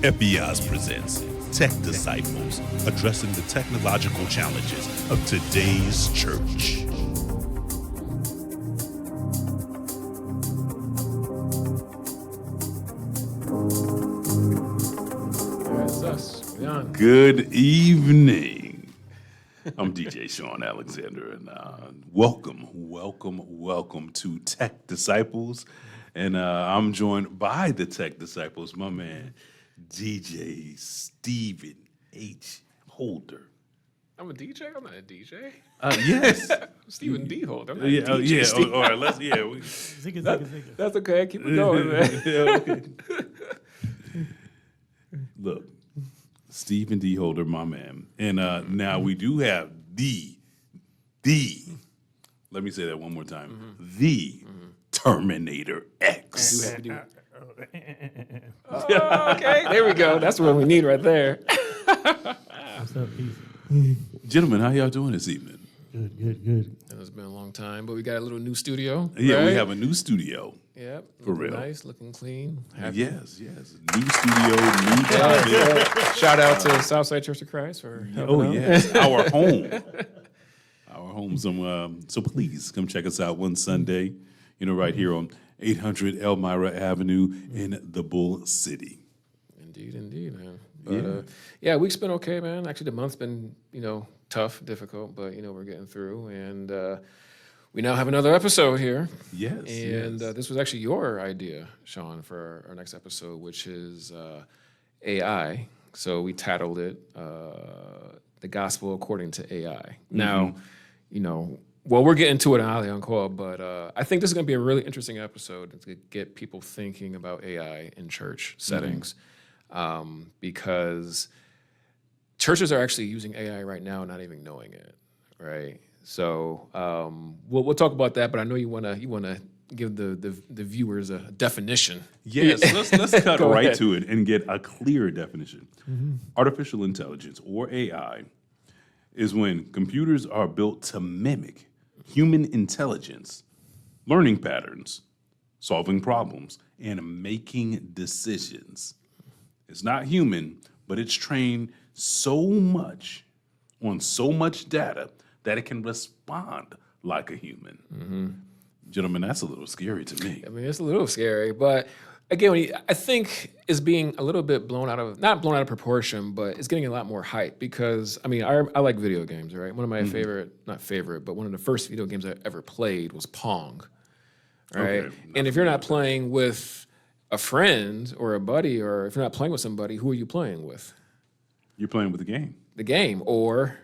ePIOZ presents Tech Disciples, addressing the technological challenges of today's church. That's us. We're on. Good evening. I'm DJ Shawn Alexander, and welcome to Tech Disciples. And I'm joined by the Tech Disciples, my man, DJ Stephen H. Holder. I'm a DJ? I'm not a DJ. Yes. Stephen D. Holder. I'm not Yeah, a DJ. all right, let's, That's okay. Keep it going, man. okay. Look, Stephen D. Holder, my man. And now we do have the, let me say that one more time, the Terminator X. Okay, there we go. That's what we need right there. What's up, peace? Gentlemen, how y'all doing this evening? Good. It's been a long time, but we got a little new studio. Yeah, right? we have a new studio. Yep. For looking real. Nice, looking clean. Happy. Yes. New studio, new topic. Shout out to Southside Church of Christ for helping out. Yes, our home. Our home. So please come check us out one Sunday, right here on 800 Elmira Avenue in the Bull City. Indeed, man. But week's been okay, man. Actually, the month's been, tough, difficult, but, we're getting through. And we now have another episode here. Yes. And this was actually your idea, Shawn, for our next episode, which is AI. So we titled it The Gospel According to AI. Now, we're getting to it on Ali on Call, but I think this is going to be a really interesting episode to get people thinking about AI in church settings. Because churches are actually using AI right now, not even knowing it, right? So we'll talk about that, but I know you wanna give the viewers a definition. Yes, let's cut right ahead. to it and get a clear definition. Artificial intelligence, or AI, is when computers are built to mimic human intelligence, learning patterns, solving problems, and making decisions. It's not human, but it's trained so much on so much data that it can respond like a human. Gentlemen, that's a little scary to me. I mean, it's a little scary, but again, I think it's being a little bit not blown out of proportion, but it's getting a lot more hype because, I like video games, right? One of my one of the first video games I ever played was Pong, right? Okay. And if you're not playing with a friend or a buddy, or if you're not playing with somebody, who are you playing with? You're playing with the game. The game, or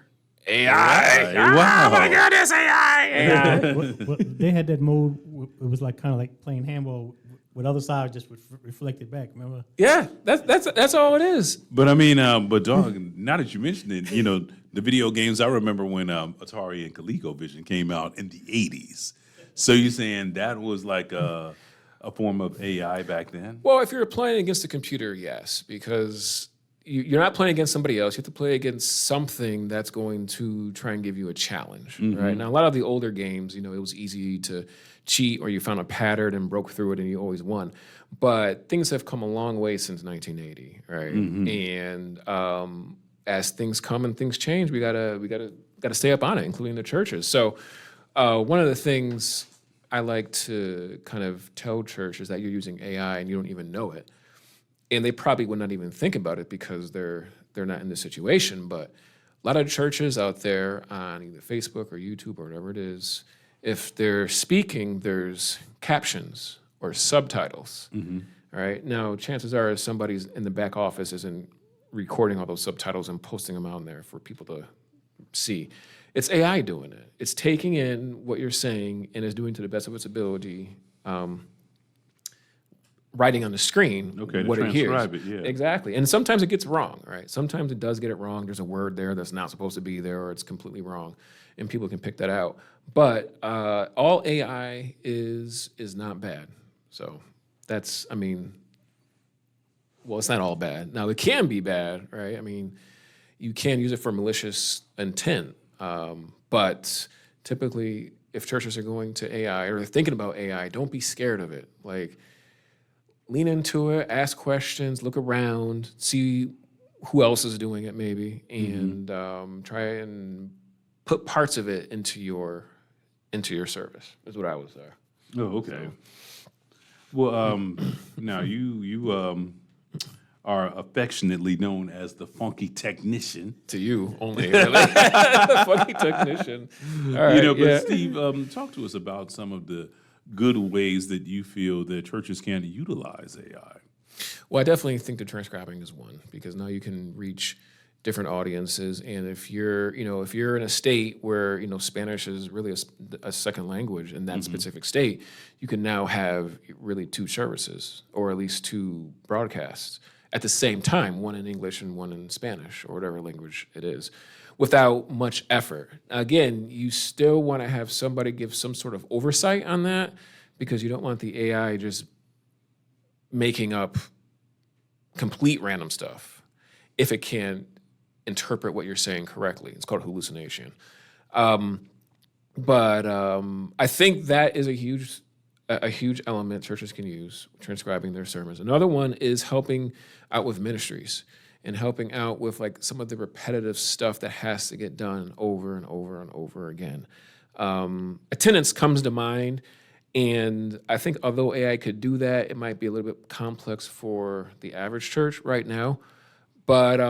AI. Wow. Oh my goodness, AI. Well, they had that mode. It was kind of like playing handball with other side just reflected back. Remember? Yeah, that's all it is. But but dog, now that you mentioned it, the video games, I remember when Atari and ColecoVision came out in the 80s. So you're saying that was like a form of AI back then? Well, if you're playing against a computer, yes, because you're not playing against somebody else. You have to play against something that's going to try and give you a challenge, right? Now, a lot of the older games, it was easy to cheat, or you found a pattern and broke through it and you always won. But things have come a long way since 1980, right? And as things come and things change, we gotta stay up on it, including the churches. So one of the things I like to kind of tell churches that you're using AI and you don't even know it. And they probably would not even think about it because they're not in this situation. But a lot of churches out there on either Facebook or YouTube or whatever it is, if they're speaking, there's captions or subtitles. All right. Now, chances are somebody's in the back office isn't recording all those subtitles and posting them out there for people to see. It's AI doing it. It's taking in what you're saying and is doing to the best of its ability, writing on the screen what it hears. Transcribe it, yeah. Exactly. And sometimes it gets wrong, right? Sometimes it does get it wrong. There's a word there that's not supposed to be there, or it's completely wrong, and people can pick that out. But all AI is not bad. So that's, it's not all bad. Now, it can be bad, right? You can use it for malicious intent, but typically, if churches are going to AI or they're thinking about AI, don't be scared of it. Like, lean into it, ask questions, look around, see who else is doing it maybe, and try and put parts of it into your service, is what I would say. Oh, okay. Well, now you are affectionately known as the funky technician. To you only, really. The funky technician. All right, But Steve, talk to us about some of the good ways that you feel that churches can utilize AI. Well, I definitely think the transcribing is one, because now you can reach different audiences, and if you're in a state where Spanish is really a second language in that specific state, you can now have really two services, or at least two broadcasts at the same time, one in English and one in Spanish, or whatever language it is, without much effort. Again, you still want to have somebody give some sort of oversight on that, because you don't want the AI just making up complete random stuff if it can't interpret what you're saying correctly. It's called hallucination. But I think that is a huge element churches can use, transcribing their sermons. Another one is helping out with ministries and helping out with like some of the repetitive stuff that has to get done over and over and over again. Attendance comes to mind, and I think although AI could do that, it might be a little bit complex for the average church right now. But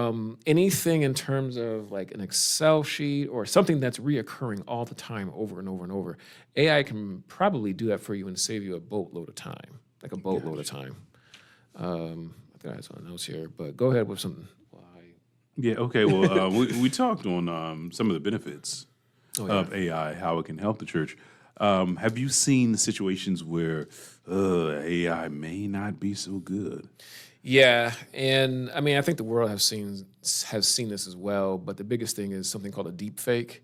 anything in terms of like an Excel sheet or something that's reoccurring all the time over and over and over, AI can probably do that for you and save you a boatload of time, like a boatload of time. I think I have some notes here, but go ahead with something. Yeah, okay. Well, we talked on some of the benefits of AI, how it can help the church. Have you seen situations where AI may not be so good? Yeah, and I mean, I think the world has seen this as well, but the biggest thing is something called a deep fake.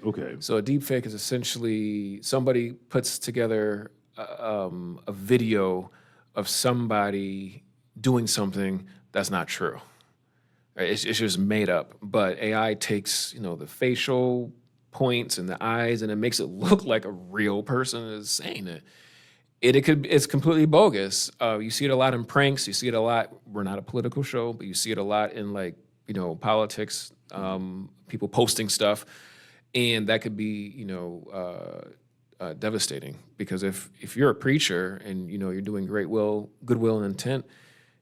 Okay. So a deep fake is essentially somebody puts together a video of somebody doing something that's not true. Right? It's just made up, but AI takes the facial points and the eyes, and it makes it look like a real person is saying it. It's completely bogus. You see it a lot in pranks. You see it a lot. We're not a political show, but you see it a lot in politics. People posting stuff, and that could be devastating, because if you're a preacher and you're doing goodwill and intent,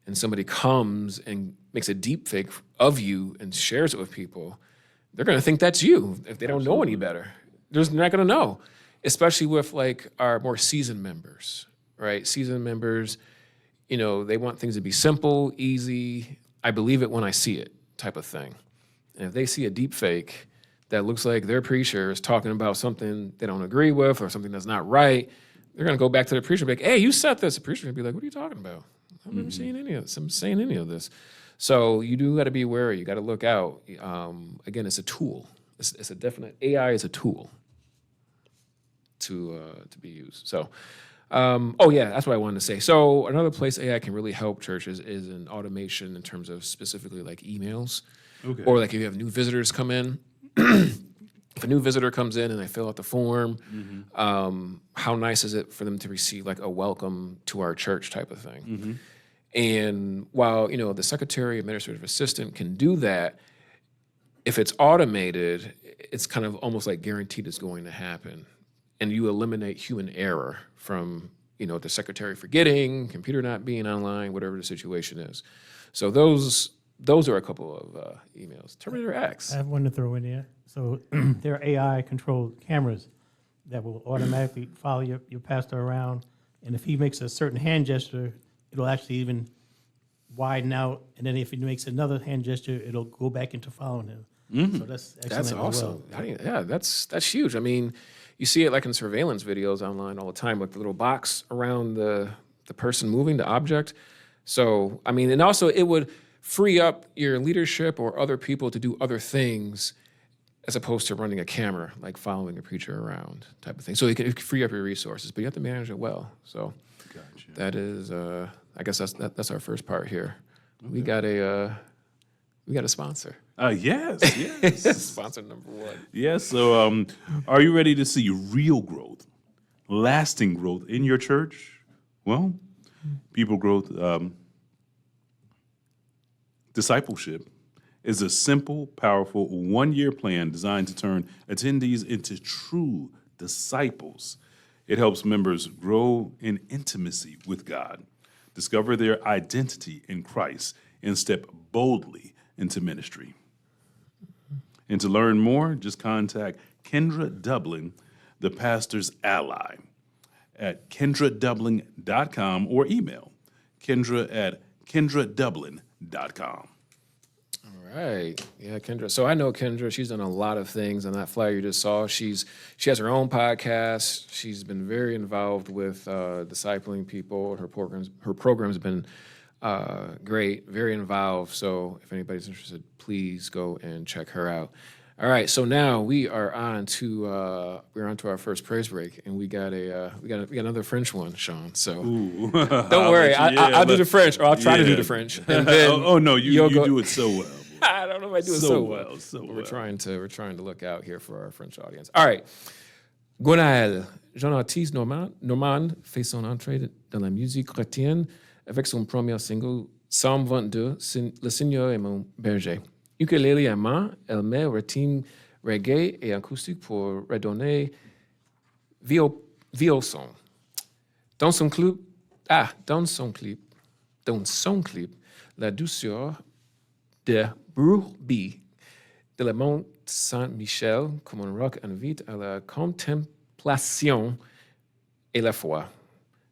and somebody comes and makes a deep fake of you and shares it with people, they're going to think that's you if they don't know any better. They're not going to know. Especially with like our more seasoned members, right? Seasoned members, they want things to be simple, easy. I believe it when I see it, type of thing. And if they see a deep fake that looks like their preacher is talking about something they don't agree with or something that's not right, they're going to go back to the preacher and be like, "Hey, you said this." The preacher will be like, "What are you talking about? I've never seen any of this. I'm saying any of this." So you do got to be wary. You got to look out. Again, it's a tool. It's a definite AI is a tool to be used. So, that's what I wanted to say. So another place AI can really help churches is in automation in terms of specifically like emails, or like if you have new visitors come in. If a new visitor comes in and they fill out the form, how nice is it for them to receive like a welcome to our church type of thing? And while the secretary, administrative assistant can do that, if it's automated, it's kind of almost like guaranteed it's going to happen. And you eliminate human error from, the secretary forgetting, computer not being online, whatever the situation is. So those are a couple of emails. Terminator X. I have one to throw in there. So there are AI-controlled cameras that will automatically follow your pastor around. And if he makes a certain hand gesture, it'll actually even widen out. And then if he makes another hand gesture, it'll go back into following him. So that's excellent. That's awesome. Well. That's huge. I mean, you see it like in surveillance videos online all the time with the little box around the person moving, the object. So, I mean, and also it would free up your leadership or other people to do other things as opposed to running a camera, like following a preacher around type of thing. So it can free up your resources, but you have to manage it well. So that is, I guess that's our first part here. Okay. We got a sponsor. Yes. Sponsor number one. Yes. So, are you ready to see real growth, lasting growth in your church? Well, people growth, discipleship is a simple, powerful one-year plan designed to turn attendees into true disciples. It helps members grow in intimacy with God, discover their identity in Christ, and step boldly into ministry. And to learn more, just contact Kendra Dublin, the pastor's ally, at kendradublin.com or email kendra@kendradublin.com. Right. Yeah, Kendra. So I know Kendra. She's done a lot of things on that flyer you just saw. She has her own podcast. She's been very involved with discipling people. Her program's been great, very involved. So if anybody's interested, please go and check her out. All right. So now we are on to our first praise break, and we got another French one, Shawn. So don't worry, I'll do the French, or I'll try to do the French. And then no, you do it so well. I don't know if I do it so well. We're trying to look out here for our French audience. All right. Gwenaëlle, jeune artiste normande, fait son entrée dans la musique chrétienne avec son premier single, Psaume 22, Le Seigneur est mon berger. Ukulélé à main, elle met rythme reggae et acoustique pour redonner vie au son. Dans son clip, la douceur de brebis de la Mont Saint-Michel comme un rock invite à la contemplation et la foi.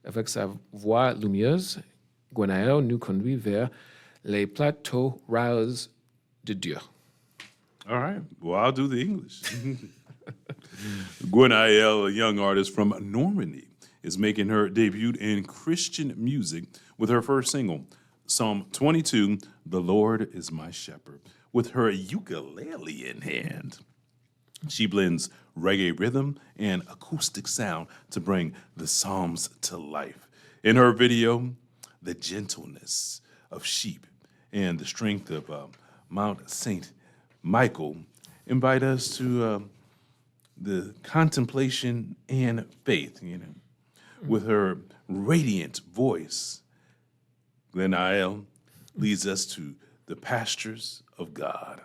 Avec sa voix lumineuse, Gwenaëlle nous conduit vers les plateaux roses de Dieu. All right. Well, I'll do the English. Gwenaëlle, a young artist from Normandy, is making her debut in Christian music with her first single, Psalm 22, The Lord is My Shepherd, with her ukulele in hand. She blends reggae rhythm and acoustic sound to bring the Psalms to life. In her video, the gentleness of sheep and the strength of Mount St. Michael invite us to the contemplation and faith, With her radiant voice, Gwenaëlle leads us to the pastures of God.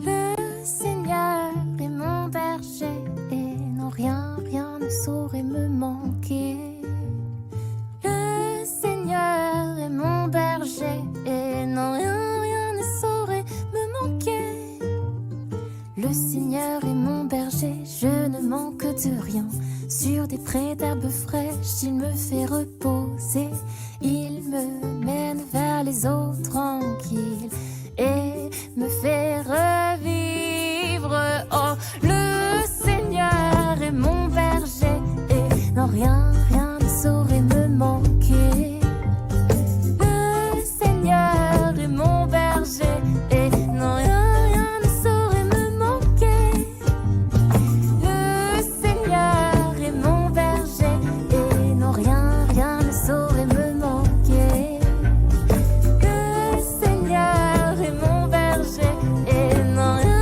Le Seigneur est mon berger et non rien ne saurait me manquer. Le Seigneur est mon berger et non rien ne saurait me manquer. Le Seigneur est mon berger, je ne manque de rien. Sur des prés d'herbes fraîches, il me fait reposer. Il me mène vers les eaux tranquilles et me fait revivre. Oh, le Seigneur est mon berger et non rien ne saurait me manquer. Le Seigneur est mon berger et non rien ne saurait me manquer. Le Seigneur est mon berger et non rien ne saurait me manquer. Le Seigneur est mon berger et non rien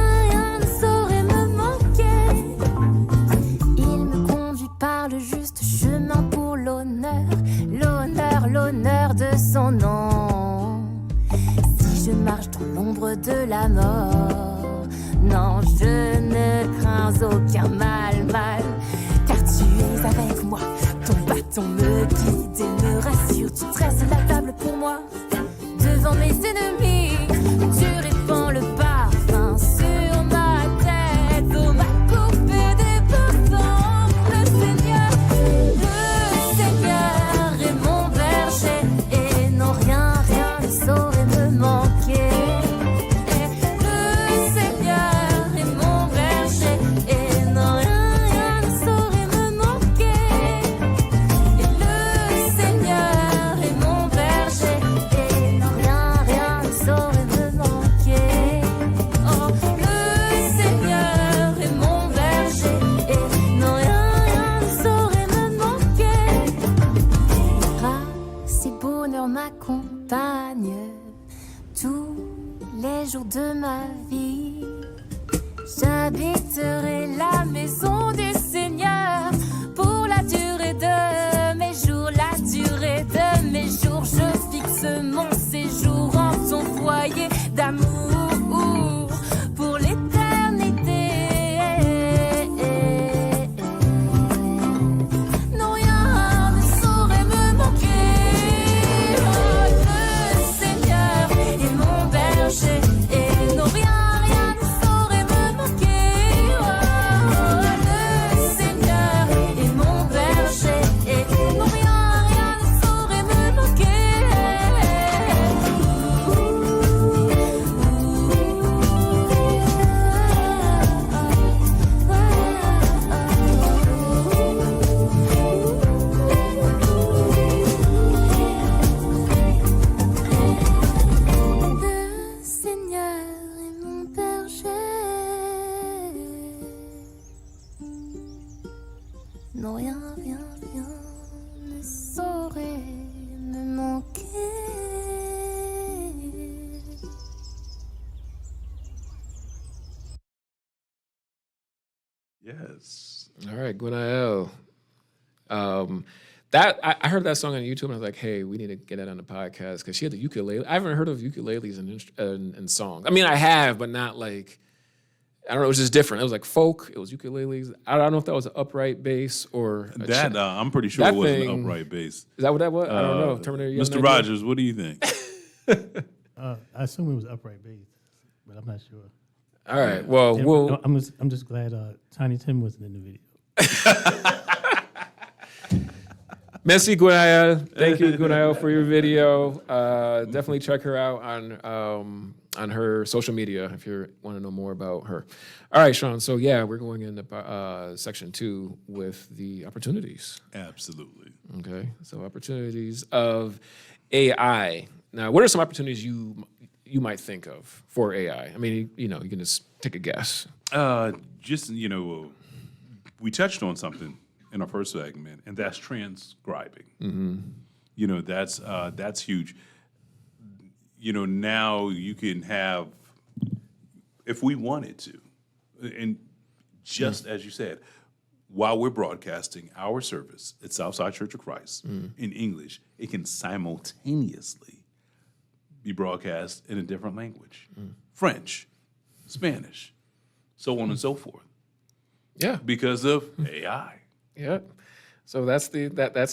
j'habiterai la maison du Seigneur pour la durée de mes jours, la durée de mes jours. Je fixe mon séjour en ton foyer d'amour pour l'éternité. Non, rien ne saurait me manquer. Oh, le Seigneur est mon berger et non, rien ne saurait me manquer. Oh, le Seigneur est mon berger et non, rien ne saurait me manquer. Le Seigneur est mon berger. Non, rien ne saurait me manquer. Yes. All right, Gwenaëlle. That I heard that song on YouTube and I was like, hey, we need to get that on the podcast because she had the ukulele. I haven't heard of ukuleles in songs. I mean, I have, but not like, I don't know, it was just different. It was like folk, it was ukuleles. I don't know if that was an upright bass or a That I'm pretty sure that it wasn't thing- an upright bass. Is that what that was? I don't know. Terminator. you have Mr. an idea? Rogers, what do you think? I assume it was upright bass, but I'm not sure. All right. Well, And we'll I'm just glad Tiny Tim wasn't in the video. Merci, Gwenaëlle. Thank you, Gwenaëlle, for your video. Definitely check her out on her social media if you want to know more about her. All right, Shawn. So yeah, we're going into section 2 with the opportunities. Absolutely. Okay. So opportunities of AI. Now, what are some opportunities you might think of for AI? I mean, you can just take a guess. We touched on something in our first segment, and that's transcribing. That's huge. Now you can have, if we wanted to, and just as you said, while we're broadcasting our service at Southside Church of Christ in English, it can simultaneously be broadcast in a different language, French, Spanish, so on and so forth, Yeah. because of AI. Yeah. So that's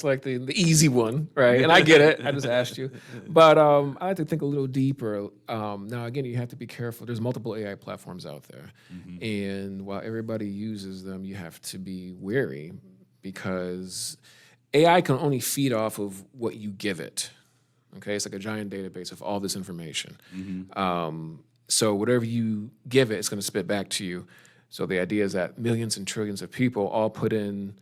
like the easy one, right? And I get it. I just asked you. But I like to think a little deeper. Now, again, you have to be careful. There's multiple AI platforms out there. And while everybody uses them, you have to be wary because AI can only feed off of what you give it. Okay? It's like a giant database of all this information. So whatever you give it, it's going to spit back to you. So the idea is that millions and trillions of people all put in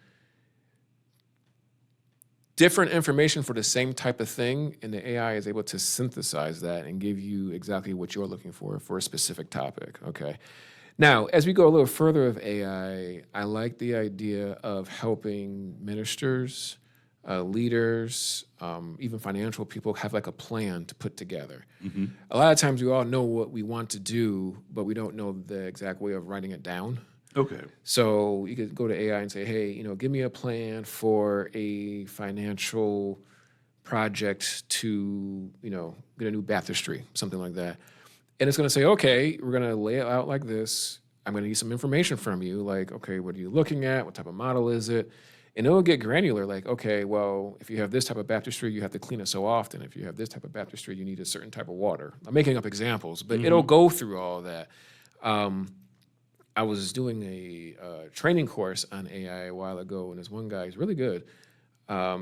different information for the same type of thing, and the AI is able to synthesize that and give you exactly what you're looking for a specific topic, okay? Now, as we go a little further with AI, I like the idea of helping ministers, leaders, even financial people have like a plan to put together. A lot of times we all know what we want to do, but we don't know the exact way of writing it down. Okay. So you could go to AI and say, hey, give me a plan for a financial project to, get a new baptistry, something like that. And it's going to say, okay, we're going to lay it out like this. I'm going to need some information from you, like, okay, what are you looking at? What type of model is it? And it'll get granular, like, okay, well, if you have this type of baptistry, you have to clean it so often. If you have this type of baptistry, you need a certain type of water. I'm making up examples, but it'll go through all that. I was doing a training course on AI a while ago, and this one guy, he's really good.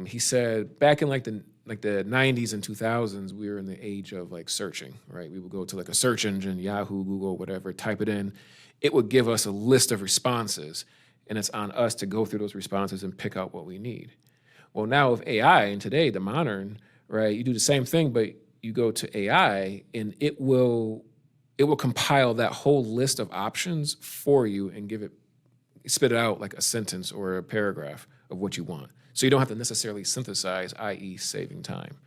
He said back in like the 90s and 2000s, we were in the age of like searching, right? We would go to like a search engine, Yahoo, Google, whatever, type it in. It would give us a list of responses, and it's on us to go through those responses and pick out what we need. Well, now with AI and today, the modern, right, you do the same thing, but you go to AI and it will compile that whole list of options for you and spit it out like a sentence or a paragraph of what you want. So you don't have to necessarily synthesize, i.e. saving time.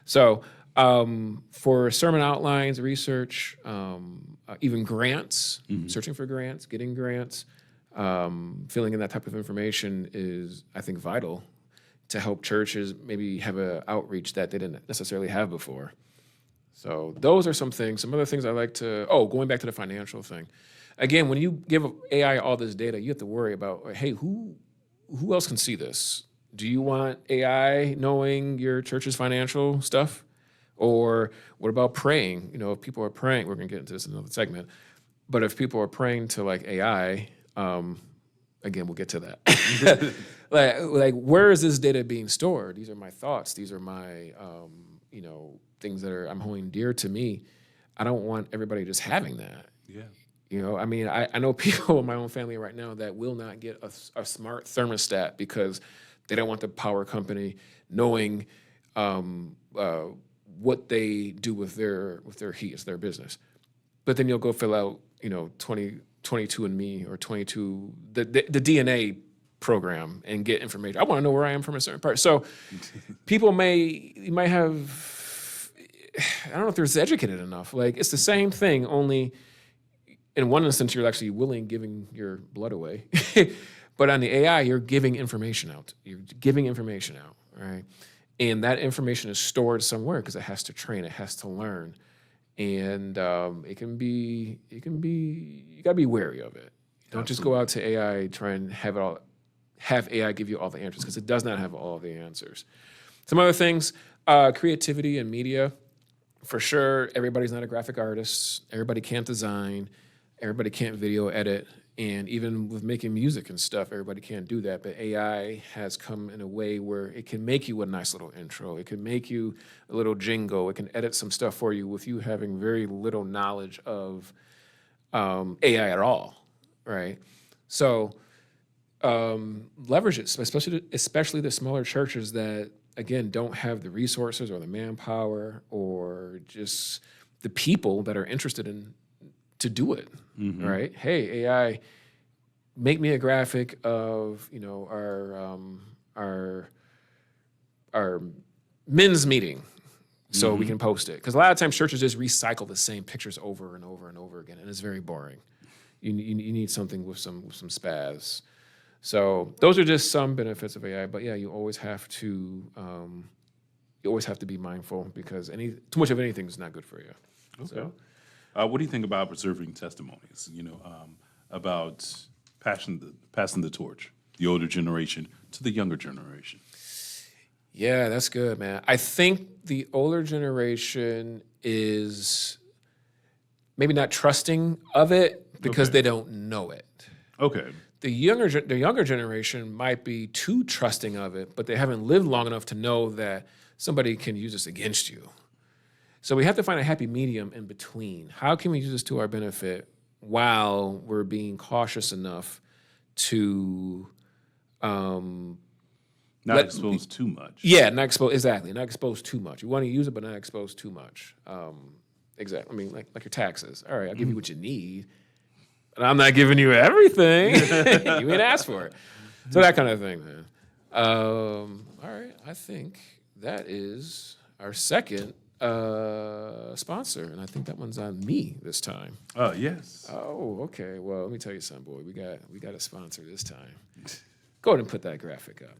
So For sermon outlines, research, even grants, searching for grants, getting grants, filling in that type of information is, I think, vital to help churches maybe have an outreach that they didn't necessarily have before. So those are some things. Some other things I like to, going back to the financial thing. Again, when you give AI all this data, you have to worry about, hey, who else can see this? Do you want AI knowing your church's financial stuff? Or what about praying? You know, if people are praying, we're going to get into this in another segment, but if people are praying to like AI, again, we'll get to that. like, where is this data being stored? These are my thoughts. These are my, things that I'm holding dear to me. I don't want everybody just having that. Yeah. You know, I mean, I know people in my own family right now that will not get a smart thermostat because they don't want the power company knowing what they do with their heat. It's their business. But then you'll go fill out, 22andMe or 22, the DNA program and get information. I want to know where I am from a certain part. So people might have, I don't know if they're educated enough. Like, it's the same thing, only in one instance, you're actually giving your blood away. But on the AI, you're giving information out. You're giving information out, right? And that information is stored somewhere because it has to train, it has to learn. And you gotta be wary of it. Don't just go out to AI, try and have AI give you all the answers, because it does not have all the answers. Some other things, creativity and media. For sure, everybody's not a graphic artist. Everybody can't design. Everybody can't video edit. And even with making music and stuff, everybody can't do that. But AI has come in a way where it can make you a nice little intro. It can make you a little jingle. It can edit some stuff for you with you having very little knowledge of AI at all, right? So leverage it, especially the smaller churches that, again, don't have the resources or the manpower or just the people that are interested in to do it, right? Hey, AI, make me a graphic of our men's meeting, so we can post it. Because a lot of times churches just recycle the same pictures over and over and over again, and it's very boring. You need something with some spaz. So those are just some benefits of AI. But yeah, you always have to be mindful, because too much of anything is not good for you. Okay. So, what do you think about preserving testimonies? About passing the torch, the older generation to the younger generation. yeah, that's good, man. I think the older generation is maybe not trusting of it because they don't know it. Okay. The younger generation might be too trusting of it, but they haven't lived long enough to know that somebody can use this against you. So we have to find a happy medium in between. How can we use this to our benefit while we're being cautious enough to Not exposed too much. Yeah, not expose too much. You want to use it, but not expose too much. Exactly. I mean, like your taxes. All right, I'll give you what you need, and I'm not giving you everything. You ain't asked for it. So that kind of thing, man. All right, I think that is our second sponsor, and I think that one's on me this time. Yes. Oh, okay. Well, let me tell you something, boy. We got a sponsor this time. Go ahead and put that graphic up.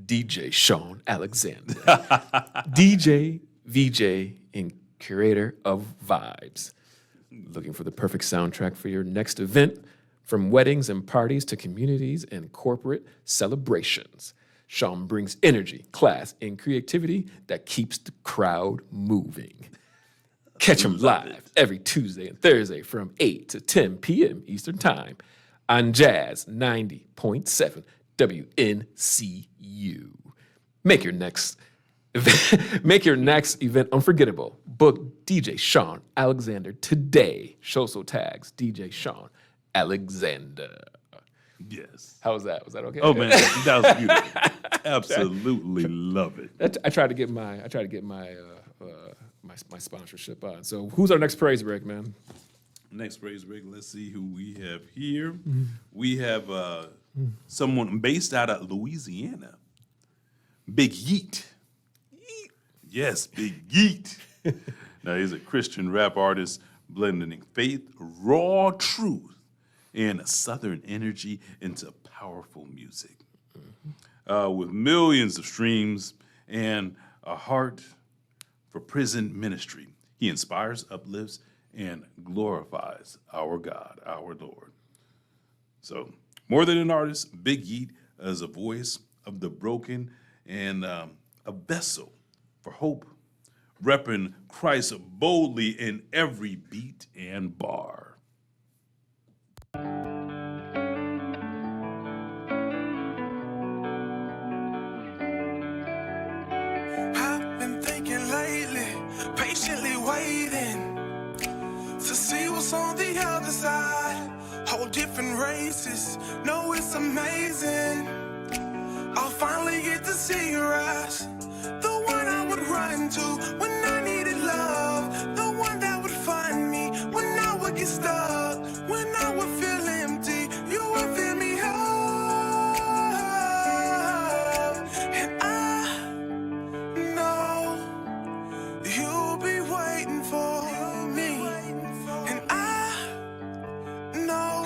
DJ Shawn Alexander. DJ, VJ, and curator of vibes. Looking for the perfect soundtrack for your next event, from weddings and parties to communities and corporate celebrations. Shawn brings energy, class, and creativity that keeps the crowd moving. Catch him live every Tuesday and Thursday from 8 to 10 p.m. Eastern Time on Jazz 90.7 WNCU. Make your next event unforgettable. Book DJ Shawn Alexander today. Social tags DJ Shawn Alexander. Yes. How was that? Was that okay? Oh man, that was beautiful. Absolutely love it. I tried to get my my sponsorship on. So who's our next praise break, man? Next praise break. Let's see who we have here. We have someone based out of Louisiana. Big Yeet. Yes, Big Yeet. Now, he's a Christian rap artist blending faith, raw truth, and Southern energy into powerful music. With millions of streams and a heart for prison ministry, he inspires, uplifts, and glorifies our God, our Lord. So, more than an artist, Big Yeet is a voice of the broken and a vessel for hope, repping Christ boldly in every beat and bar. I've been thinking lately, patiently waiting to see what's on the other side. Whole different races, know it's amazing. I'll finally get to see your eyes. The one I would run to when I needed love. The one that would find me when I would get stuck. When I would feel empty, you would fill me up. And I know you'll be waiting for me. And I know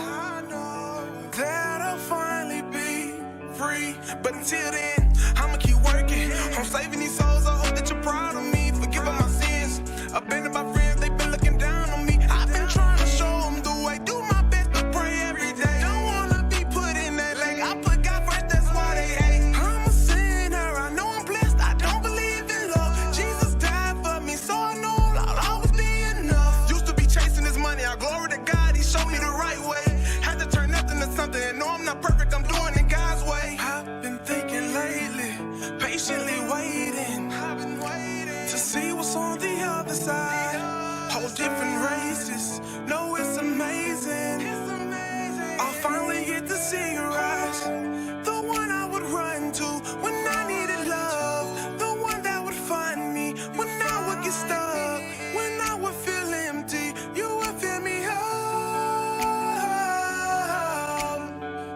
that I'll finally be free. But until then, I'ma keep working. I'm saving these souls, I hope that you're proud of me. Forgive all my sins. Abandoned by friends, they've been looking down on me. I've been trying to show them the way. Do my best to pray every day. Don't wanna be put in that leg. I put God first, that's why they hate. I'm a sinner, I know I'm blessed. I don't believe in love. Jesus died for me, so I know I'll always be enough. Used to be chasing this money, I glory to God, he showed me the right way. Had to turn nothing to something, and no, I'm not perfect, I'm doing it God's way. I've been thinking lately, patiently waiting. I've been waiting to see what's on the other side. Whole different races, know it's amazing. I'll finally get to see your eyes. The one I would run to when I needed love. The one that would find me when I would get stuck. When I would feel empty, you would fill me up.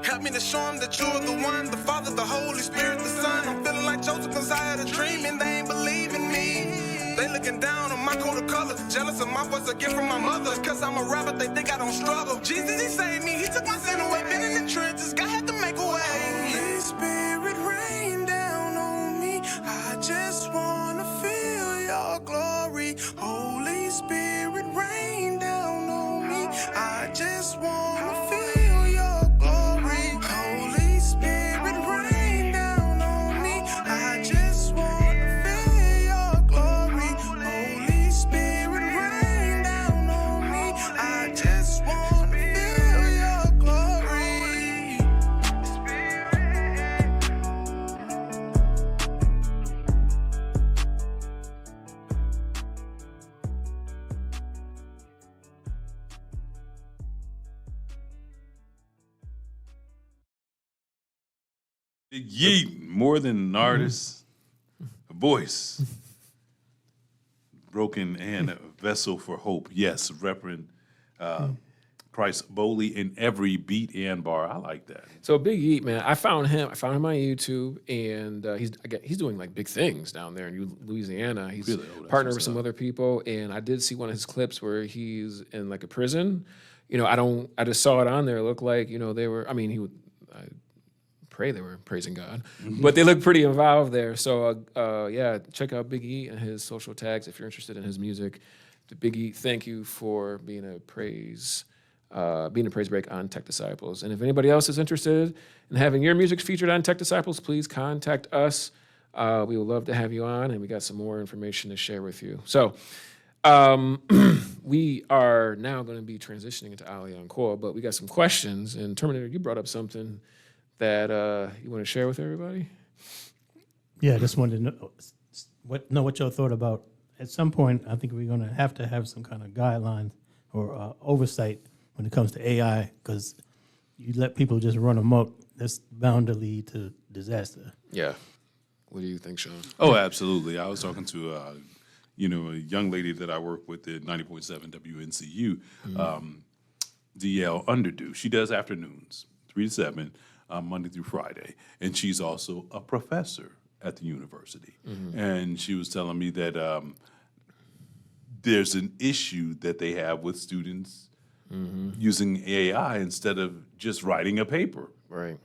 Help me to show them that you're the one, the Father, the Holy Spirit, the Son. I'm feeling like Joseph cause I had a dream and they ain't believing me. They looking down on my coat of colors, jealous of my voice, a gift from my mother. Cause I'm a rapper, they think I don't struggle. Jesus, he saved me, he took my sin away. Been in the trenches, God had to make a way. Holy Spirit, rain down on me. I just wanna feel your glory. Holy Spirit, rain down on me. I just wanna feel your glory. Holy Spirit, rain down on me. I just wanna feel your glory. Holy Spirit, rain down on me. I just wanna feel your glory. Big Yeet, more than an artist, a voice, broken and a vessel for hope. Yes, Reverend Christ boldly in every beat and bar. I like that. So Big Yeet, man, I found him on YouTube, and he's doing like big things down there in Louisiana. He's Really? Oh, that's partnered with what's some up. other people, and I did see one of his clips where he's in like a prison. You know, I just saw it on there. It looked like, you know, they were. I mean, I pray they were praising God, but they look pretty involved there. So yeah, check out Big E and his social tags if you're interested in his music. To Big E, thank you for being a praise break on Tech Disciples. And if anybody else is interested in having your music featured on Tech Disciples, please contact us. We would love to have you on, and we got some more information to share with you. So we are now going to be transitioning into Ali Encore, but we got some questions. And Terminator, you brought up something that you want to share with everybody? Yeah, I just wanted to know what y'all thought about. At some point, I think we're going to have some kind of guidelines or oversight when it comes to AI, because you let people just run amok, that's bound to lead to disaster. Yeah. What do you think, Shawn? Oh, absolutely. I was talking to a young lady that I work with at 90.7 WNCU, DL Underdo. She does afternoons, 3 to 7, Monday through Friday, and she's also a professor at the university, and she was telling me that there's an issue that they have with students using AI instead of just writing a paper. Right.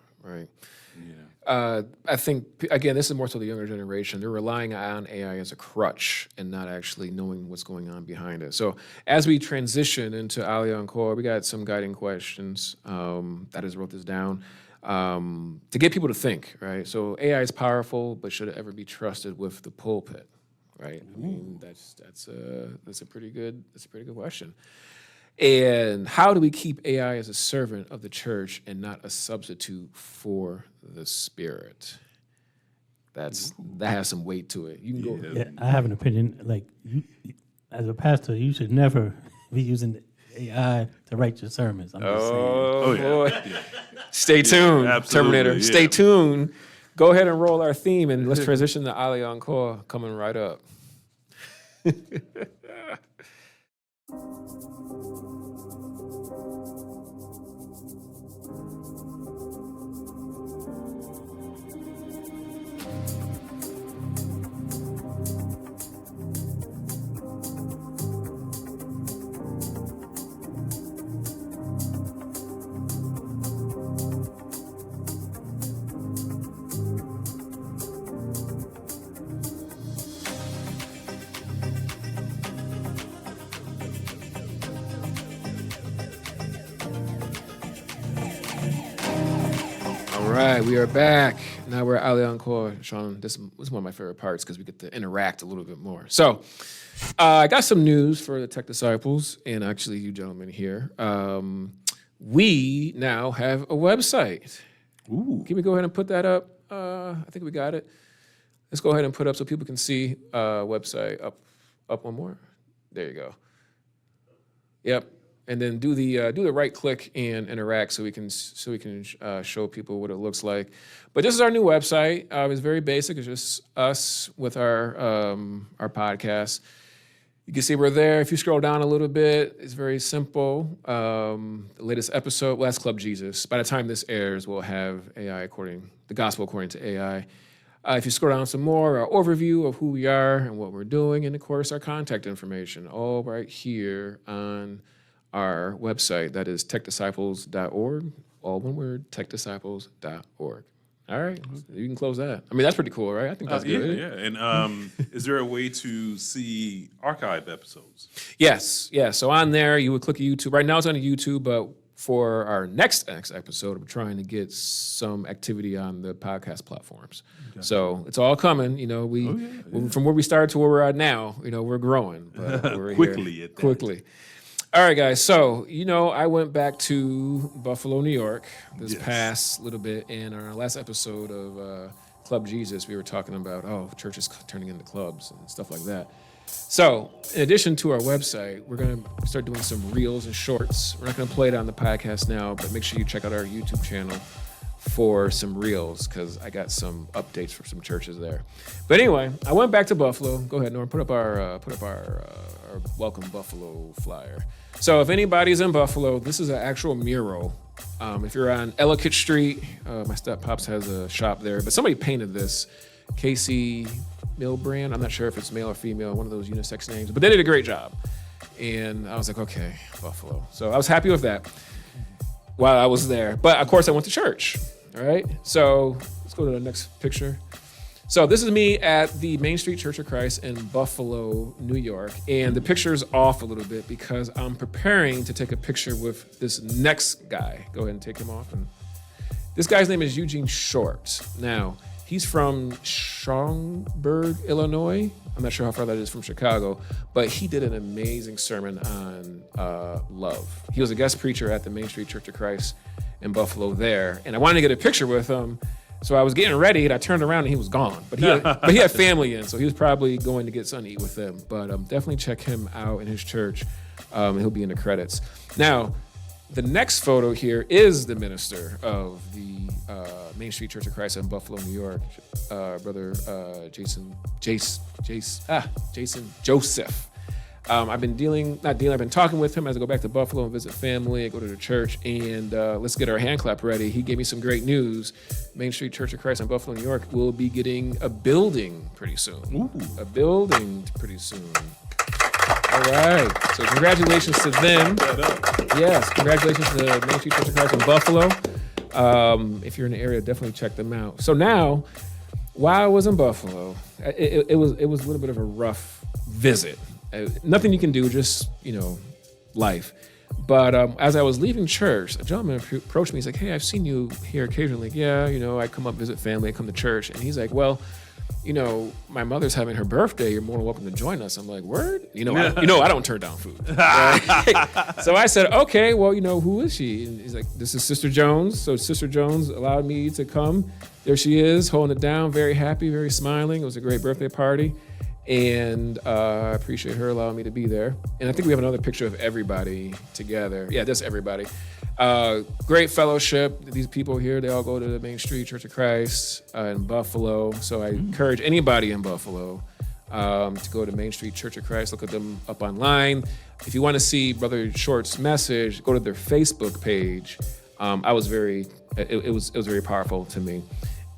Yeah. I think, again, this is more so the younger generation. They're relying on AI as a crutch and not actually knowing what's going on behind it. So as we transition into Aliyah Encore, we got some guiding questions. I just wrote this down to get people to think, right? So AI is powerful, but should it ever be trusted with the pulpit, right? I mean, that's a pretty good question. And how do we keep AI as a servant of the church and not a substitute for the Spirit? That has some weight to it. You can go. Yeah, I have an opinion. Like, you, as a pastor, you should never be using AI to write your sermons. I'm just saying. Oh, yeah. boy. Yeah. Stay tuned, absolutely, Terminator. yeah. Stay tuned. Go ahead and roll our theme, and let's transition to Aliyah Encore coming right up. All right, we are back. Now we're at Aliyah Encore. Shawn, this was one of my favorite parts because we get to interact a little bit more. So I got some news for the Tech Disciples and actually you gentlemen here. We now have a website. Ooh. Can we go ahead and put that up? I think we got it. Let's go ahead and put up so people can see website up one more. There you go. Yep. And then do the right click and interact so we can show people what it looks like. But this is our new website. It's very basic. It's just us with our podcast. You can see we're there. If you scroll down a little bit, it's very simple. The latest episode, that's Club Jesus. By the time this airs, we'll have the gospel according to AI. If you scroll down some more, our overview of who we are and what we're doing, and of course our contact information, all right here on our website. That is techdisciples.org, all one word, techdisciples.org. All right, you can close that. I mean, that's pretty cool, right? I think that's good. Yeah. And is there a way to see archive episodes? Yes. So on there, you would click YouTube. Right now it's on YouTube, but for our next episode, we're trying to get some activity on the podcast platforms. Okay. So it's all coming. You know, from where we started to where we're at now, you know, we're growing. But we're Quickly here. at that. Quickly. All right, guys. So, you know, I went back to Buffalo, New York this past little bit. And on our last episode of Club Jesus, we were talking about, churches turning into clubs and stuff like that. So, in addition to our website, we're going to start doing some reels and shorts. We're not going to play it on the podcast now, but make sure you check out our YouTube channel for some reels because I got some updates for some churches there. But anyway, I went back to Buffalo. Go ahead, Norm. Put up our Welcome Buffalo flyer. So if anybody's in Buffalo, this is an actual mural. If you're on Ellicott Street, my step-pops has a shop there, but somebody painted this. Casey Milbrand. I'm not sure if it's male or female, one of those unisex names, but they did a great job. And I was like, okay, Buffalo. So I was happy with that while I was there. But of course I went to church, all right? So let's go to the next picture. So this is me at the Main Street Church of Christ in Buffalo, New York. And the picture's off a little bit because I'm preparing to take a picture with this next guy. Go ahead and take him off. And this guy's name is Eugene Short. Now, he's from Schaumburg, Illinois. I'm not sure how far that is from Chicago, but he did an amazing sermon on love. He was a guest preacher at the Main Street Church of Christ in Buffalo there. And I wanted to get a picture with him. So I was getting ready and I turned around and he was gone. But he had family in, so he was probably going to get something to eat with them. But definitely check him out in his church. He'll be in the credits. Now, the next photo here is the minister of the Main Street Church of Christ in Buffalo, New York, Brother Jason Joseph. I've been talking with him as I go back to Buffalo and visit family. I go to the church, and let's get our hand clap ready. He gave me some great news. Main Street Church of Christ in Buffalo, New York will be getting a building pretty soon. Ooh. A building pretty soon. All right. So congratulations to them. Yes, congratulations to the Main Street Church of Christ in Buffalo. If you're in the area, definitely check them out. So now, while I was in Buffalo, it was a little bit of a rough visit. Nothing you can do, just, life. But as I was leaving church, a gentleman approached me. He's like, "Hey, I've seen you here occasionally." Like, "Yeah, I come up, visit family, I come to church." And he's like, "Well, my mother's having her birthday. You're more than welcome to join us." I'm like, "Word?" I don't turn down food. So I said, "Okay, well, who is she?" And he's like, "This is Sister Jones." So Sister Jones allowed me to come. There she is, holding it down, very happy, very smiling. It was a great birthday party. And I appreciate her allowing me to be there. And I think we have another picture of everybody together. Yeah, that's everybody. Great fellowship. These people here, they all go to the Main Street Church of Christ in Buffalo. So I encourage anybody in Buffalo to go to Main Street Church of Christ. Look at them up online. If you want to see Brother Short's message, go to their Facebook page. It was very powerful to me.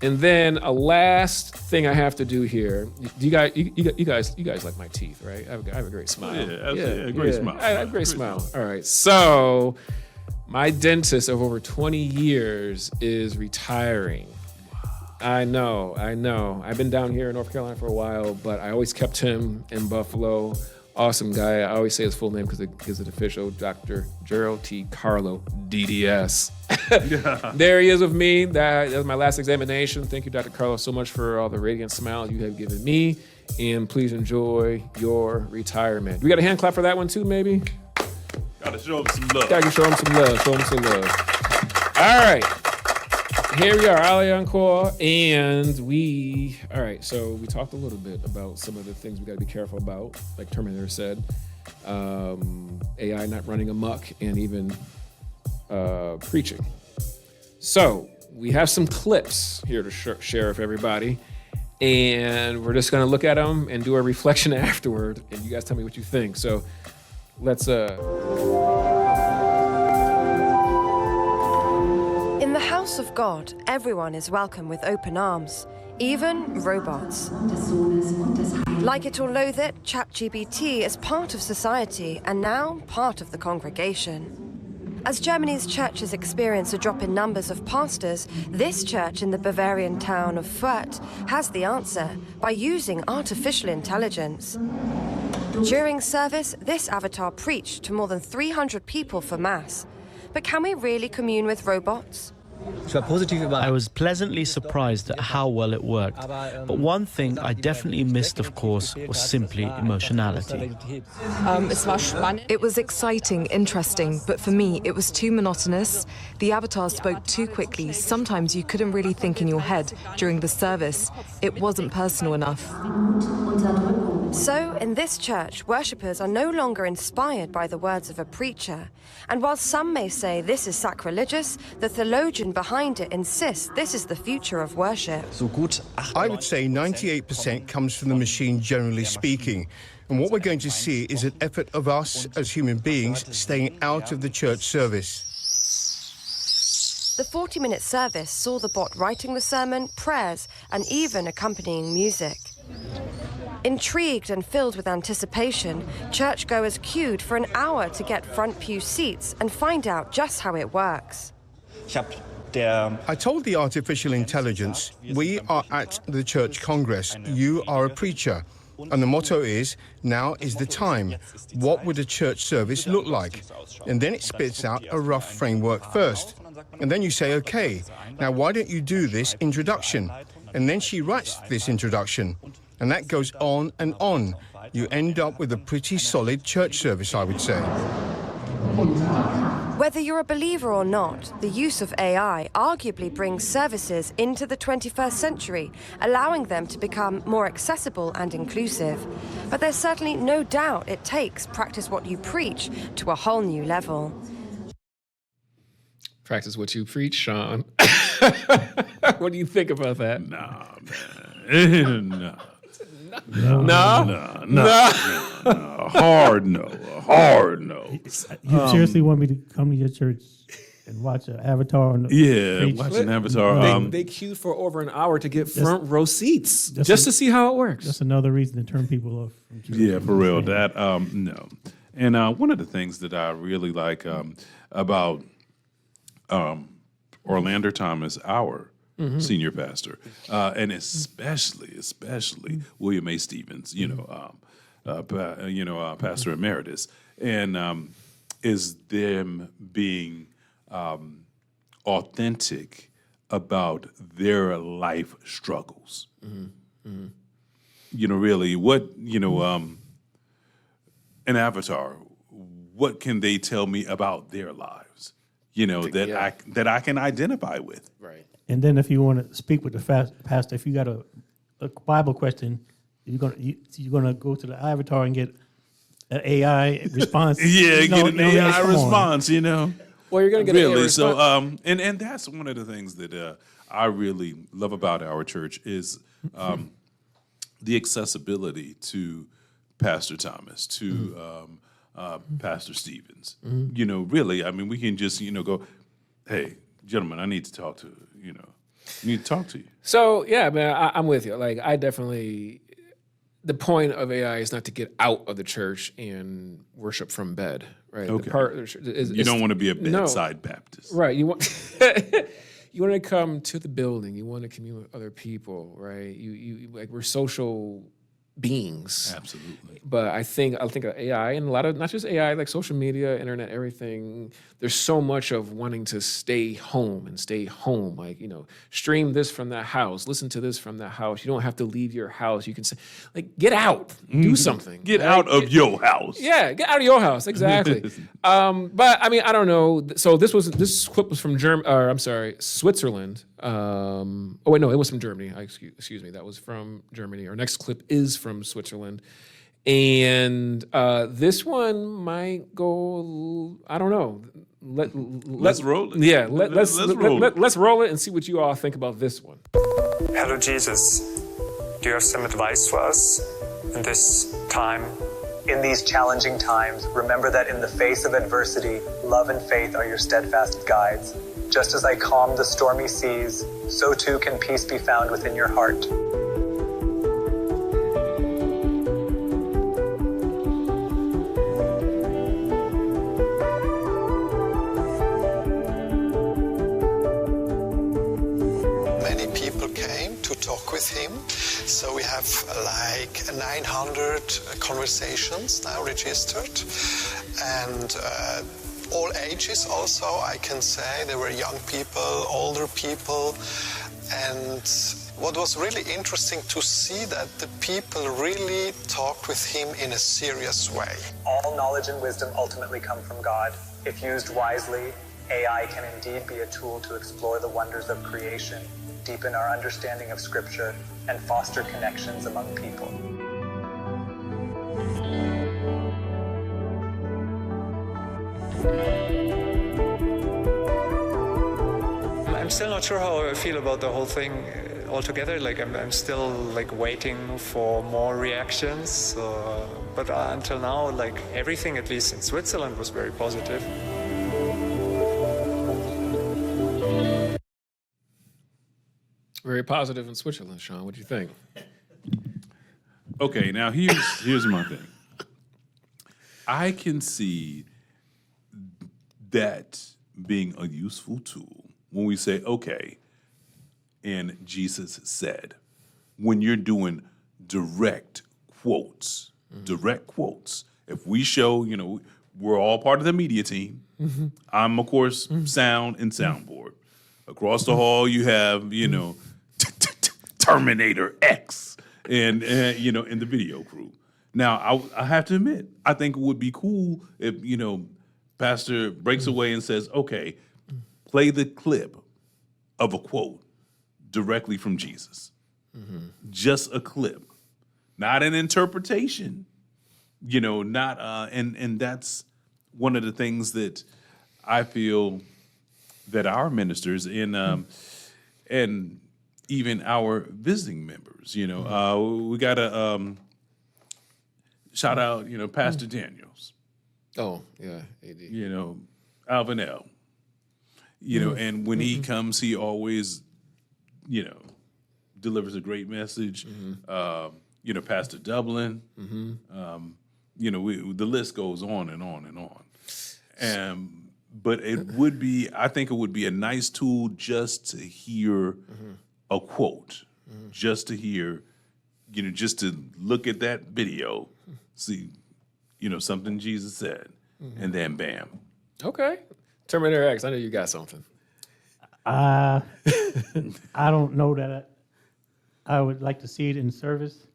And then a last thing I have to do here. You guys like my teeth, right? I have a great smile. Yeah, great smile. I have a great smile. All right. So my dentist of over 20 years is retiring. I know. I've been down here in North Carolina for a while, but I always kept him in Buffalo. Awesome guy. I always say his full name because it gives it official. Dr. Gerald T. Carlo, DDS. There he is with me. That was my last examination. Thank you, Dr. Carlo, so much for all the radiant smiles you have given me. And please enjoy your retirement. We got a hand clap for that one too, maybe? Gotta show him some love. Gotta show him some love. All right. Here we are, Ali Encore, and all right, so we talked a little bit about some of the things we got to be careful about, like Terminator said, AI not running amok, and even preaching. So we have some clips here to share with everybody, and we're just going to look at them and do a reflection afterward, and you guys tell me what you think. So let's... In the house of God, everyone is welcome with open arms, even robots. Like it or loathe it, ChatGPT is part of society and now part of the congregation. As Germany's churches experience a drop in numbers of pastors, this church in the Bavarian town of Fürth has the answer by using artificial intelligence. During service, this avatar preached to more than 300 people for Mass. But can we really commune with robots? I was pleasantly surprised at how well it worked. But one thing I definitely missed, of course, was simply emotionality. It was exciting, interesting, but for me, it was too monotonous. The avatar spoke too quickly. Sometimes you couldn't really think in your head during the service. It wasn't personal enough. So, in this church, worshippers are no longer inspired by the words of a preacher. And while some may say this is sacrilegious, the theologian behind it insists this is the future of worship. I would say 98% comes from the machine, generally speaking. And what we're going to see is an effort of us as human beings staying out of the church service. The 40-minute service saw the bot writing the sermon, prayers, and even accompanying music. Intrigued and filled with anticipation, churchgoers queued for an hour to get front pew seats and find out just how it works. I told the artificial intelligence, we are at the church congress, you are a preacher. And the motto is, now is the time. What would a church service look like? And then it spits out a rough framework first. And then you say, okay, now why don't you do this introduction? And then she writes this introduction. And that goes on and on. You end up with a pretty solid church service, I would say. Whether you're a believer or not, the use of AI arguably brings services into the 21st century, allowing them to become more accessible and inclusive. But there's certainly no doubt it takes practice what you preach to a whole new level. Practice what you preach, Shawn. What do you think about that? Nah, man. Nah. Hard no. Hard no. You seriously want me to come to your church and watch an Avatar? On the Watch an Avatar. They queued for over an hour to get front row seats just to see how it works. That's another reason to turn people off from church. Yeah, for real. That no. And one of the things that I really like about Orlando Thomas, our senior pastor, and especially William A. Stevens, pastor emeritus, and is them being authentic about their life struggles. Really, what an avatar, what can they tell me about their lives? That I can identify with. Right. And then if you want to speak with the pastor, if you got a Bible question, you're gonna go to the Avatar and get an AI response. Get an AI response. Well, you're gonna get really. an AI response. So and that's one of the things that I really love about our church is the accessibility to Pastor Thomas, to Pastor Stevens. Really, I mean, we can just go, hey, gentlemen, I need to talk to need to talk to you. So yeah, man, I'm with you. Like, I definitely. The point of AI is not to get out of the church and worship from bed, right? Okay. You don't want to be a bedside Baptist, right? You want you want to come to the building. You want to commune with other people, right? You like, we're social beings, absolutely. But I think of AI and a lot of, not just AI, like social media, internet, everything. There's so much of wanting to stay home. Like, stream this from that house, listen to this from that house. You don't have to leave your house. You can say, like, get out, do something. Get out of your house. Yeah, get out of your house. Exactly. But I mean, I don't know. So this clip was from Switzerland. Oh wait, no, it was from Germany. Excuse me, that was from Germany. Our next clip is from Switzerland, and this one might go. I don't know. Let's roll it. Yeah, let's roll it and see what you all think about this one. Hello, Jesus. Do you have some advice for us in this time? In these challenging times, remember that in the face of adversity, love and faith are your steadfast guides. Just as I calm the stormy seas, so too can peace be found within your heart. Many people came to talk with him, so we have like 900 conversations now registered, and all ages also, I can say. There were young people, older people, and what was really interesting to see that the people really talked with him in a serious way. All knowledge and wisdom ultimately come from God. If used wisely, AI can indeed be a tool to explore the wonders of creation, deepen our understanding of Scripture, and foster connections among people. I'm still not sure how I feel about the whole thing altogether. Like, I'm still like waiting for more reactions. But until now, like, everything, at least in Switzerland, was very positive. Very positive in Switzerland, Shawn. What do you think? Okay, now here's my thing. I can see that being a useful tool when we say, okay, and Jesus said, when you're doing direct quotes, if we show, we're all part of the media team. I'm, of course, sound and soundboard. Across the hall, you have, Terminator X and in the video crew. Now, I have to admit, I think it would be cool if, Pastor breaks away and says, okay, play the clip of a quote directly from Jesus. Just a clip, not an interpretation, not, and that's one of the things that I feel that our ministers and even our visiting members. We got to shout out, Pastor Daniels. Oh, yeah, AD. Alvin L. And when he comes, he always, delivers a great message. Pastor Dublin. The list goes on and on and on. But I think it would be a nice tool just to hear a quote, just to hear, just to look at that video, see, something Jesus said, and then bam. Okay. Terminator X, I know you got something. I don't know that I would like to see it in service,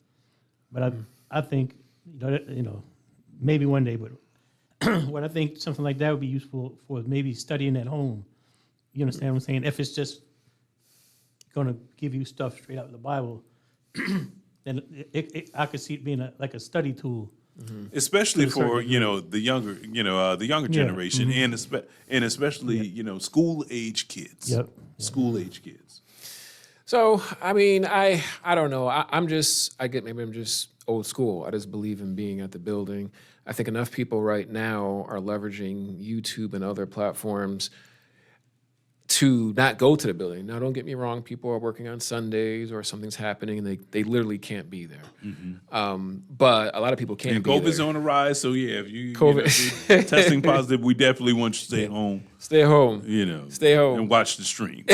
but I think, maybe one day, but what I think something like that would be useful for maybe studying at home. You understand what I'm saying? If it's just going to give you stuff straight out of the Bible, then I could see it being like a study tool. Especially for the younger generation, and especially school age kids. Yep. School age kids. So I don't know. I'm just old school. I just believe in being at the building. I think enough people right now are leveraging YouTube and other platforms to not go to the building. Now, don't get me wrong. People are working on Sundays or something's happening and they literally can't be there. But a lot of people can't be there. COVID's on the rise, so yeah, if you're testing positive, we definitely want you to stay home. Stay home. Stay home. And watch the stream.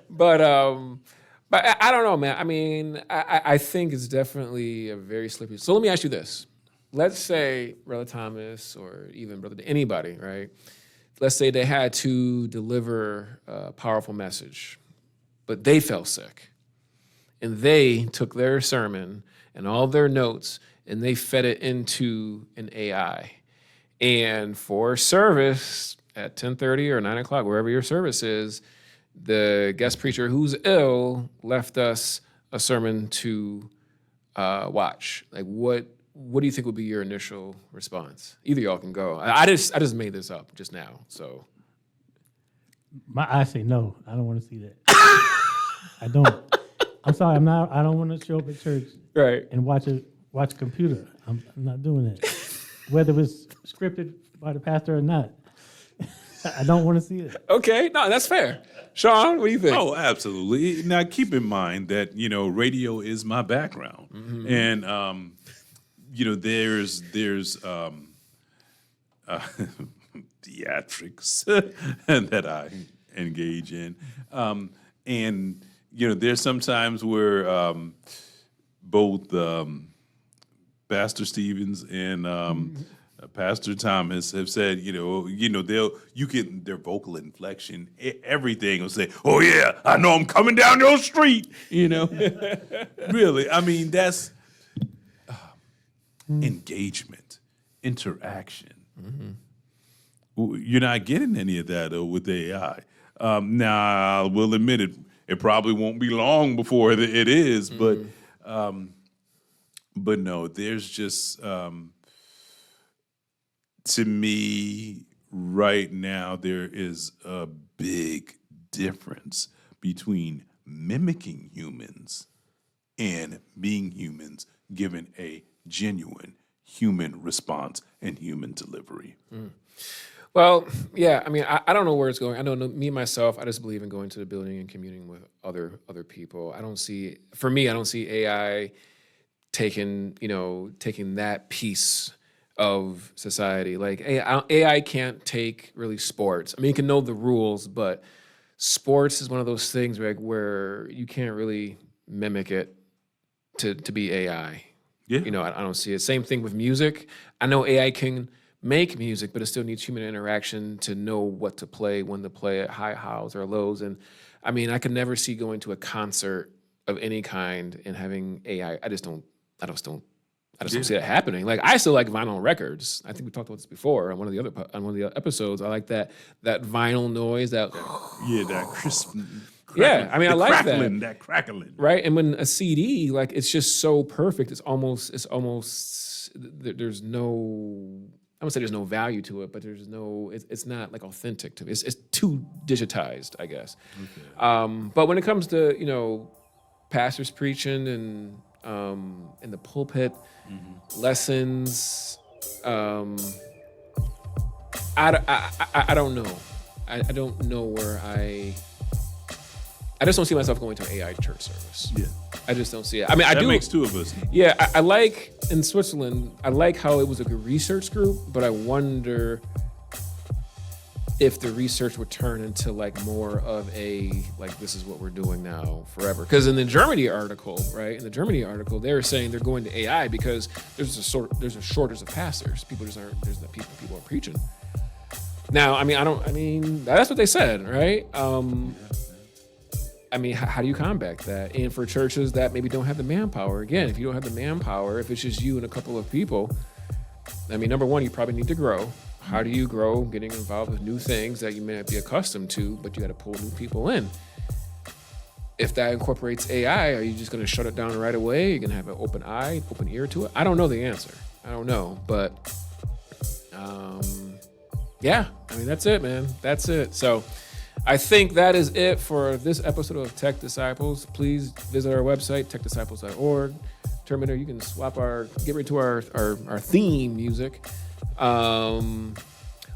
But I don't know, man. I think it's definitely a very slippery. So let me ask you this. Let's say Brother Thomas or even anybody, right? Let's say they had to deliver a powerful message, but they fell sick. And they took their sermon and all their notes and they fed it into an AI. And for service at 10:30 or 9 o'clock, wherever your service is, the guest preacher who's ill left us a sermon to watch. Like, what do you think would be your initial response? Either y'all can go. I just made this up just now, so. I say no. I don't want to see that. I don't. I'm sorry. I don't want to show up at church and watch a computer. I'm not doing that. Whether it's scripted by the pastor or not. I don't want to see it. Okay, no, that's fair. Shawn, what do you think? Oh, absolutely. Now, keep in mind that, radio is my background. And, there's theatrics that I engage in. And, there's some times where both Pastor Stevens and Pastor Thomas have said, you get their vocal inflection, everything will say, "Oh yeah, I know I'm coming down your street." Really, that's engagement, interaction. You're not getting any of that with AI. Now, I will admit it probably won't be long before it is, but no, there's just. To me, right now, there is a big difference between mimicking humans and being humans, given a genuine human response and human delivery. Well, yeah, I don't know where it's going. I know me, myself, I just believe in going to the building and communing with other people. I don't see AI taking that piece of society. Like AI can't take really sports. It can know the rules, but sports is one of those things where you can't really mimic it to be AI. Yeah. I don't see it. Same thing with music. I know AI can make music, but it still needs human interaction to know what to play, when to play it, high highs or lows. And I could never see going to a concert of any kind and having AI. I just don't see that happening. Like, I still like vinyl records. I think we talked about this before on one of the episodes. I like that vinyl noise. That crisp. Yeah, I like that. That crackling. Right, and when a CD, it's just so perfect. It's almost. There's no I won't say there's no value to it, but there's no, it's not like authentic to it. It's too digitized, I guess. Okay. But when it comes to, you know, pastors preaching and in the pulpit, lessons, I don't know. I don't know where I just don't see myself going to an AI church service. Yeah. I just don't see it. I mean, that makes two of us. Yeah, I like, in Switzerland, I like how it was a good research group, but I wonder if the research would turn into like more of a, like, this is what we're doing now forever. Because in the Germany article, right, they were saying they're going to AI because there's a shortage of pastors. People just aren't, people are preaching. Now, I mean, that's what they said, right? I mean, how do you combat that? And for churches that maybe don't have the manpower, again, if you don't have the manpower, if it's just you and a couple of people, I mean, number one, you probably need to grow. How do you grow? Getting involved with new things that you may not be accustomed to, but you got to pull new people in. If that incorporates AI, are you just going to shut it down right away? You're going to have an open eye, open ear to it? I don't know the answer. I don't know, but yeah, I mean, that's it, man. That's it. So I think that is it for this episode of Tech Disciples. Please visit our website, techdisciples.org. Terminator, you can get rid to our theme music. Website,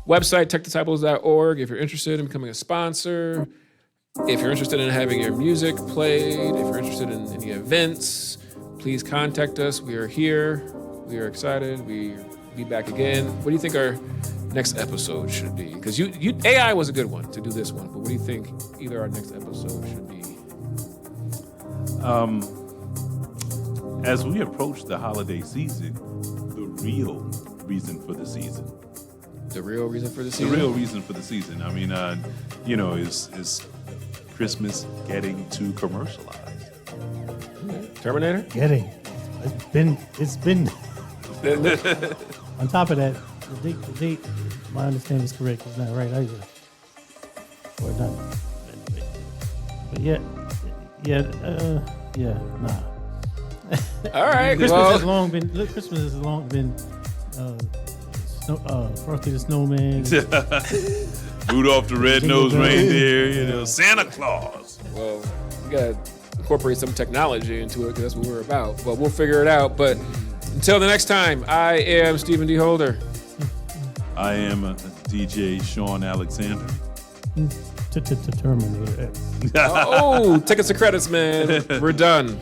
techdisciples.org. If you're interested in becoming a sponsor, if you're interested in having your music played, if you're interested in any events, please contact us. We are here. We are excited. We'll be back again. What do you think our next episode should be? Because you AI was a good one to do this one, but what do you think either our next episode should be? As we approach the holiday season, the real reason for the season. The real reason for the season? The real reason for the season. I mean, is Christmas getting too commercialized? Terminator? It's been. On top of that, the date, my understanding is correct, it's not right either. Or not. But nah. All right. Christmas has long been Frosty the Snowman. Rudolph the Red-Nosed Reindeer, Santa Claus. Well, we got to incorporate some technology into it because that's what we're about. But we'll figure it out. But until the next time, I am Stephen D. Holder. I am DJ Shawn Alexander. Terminator X. Oh, take us to credits, man. We're done.